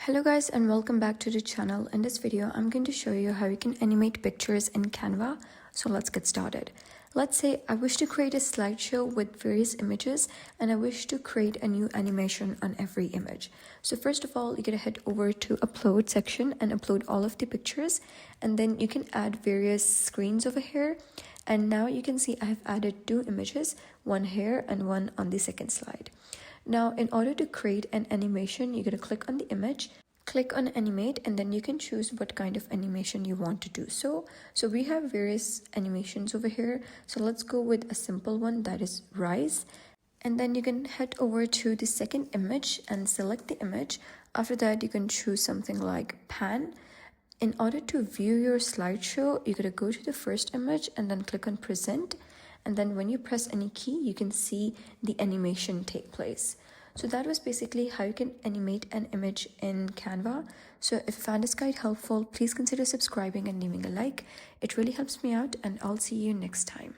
Hello guys and welcome back to the channel. In this video, I'm going to show you how you can animate pictures in Canva. So let's get started. Let's say I wish to create a slideshow with various images and I wish to create a new animation on every image. So first of all, you're going to head over to upload section and upload all of the pictures, and then you can add various screens over here. And now you can see I've added two images, one here and one on the second slide. Now, in order to create an animation, you're going to click on the image, click on animate, and then you can choose what kind of animation you want to do. So we have various animations over here. So let's go with a simple one, that is rise. And then you can head over to the second image and select the image. After that, you can choose something like pan. In order to view your slideshow, you're going to go to the first image and then click on present. And then when you press any key, you can see the animation take place. So that was basically how you can animate an image in Canva. So if you found this guide helpful, please consider subscribing and leaving a like. It really helps me out, and I'll see you next time.